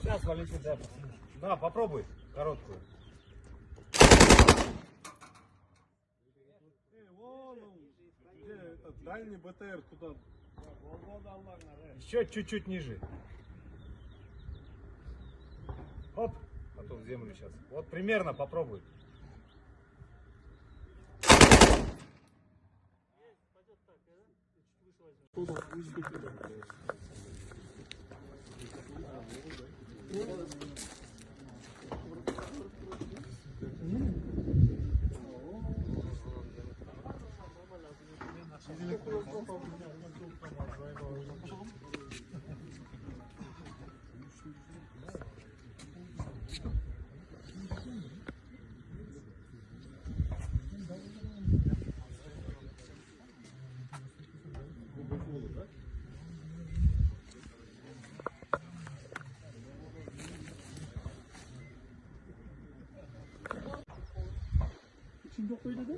Сейчас, Валентин, да. Да, попробуй короткую. Вон он, где этот дальний БТР туда. Еще чуть-чуть ниже. Оп, а то в землю сейчас. Вот примерно попробуй. Şimdi koydu da.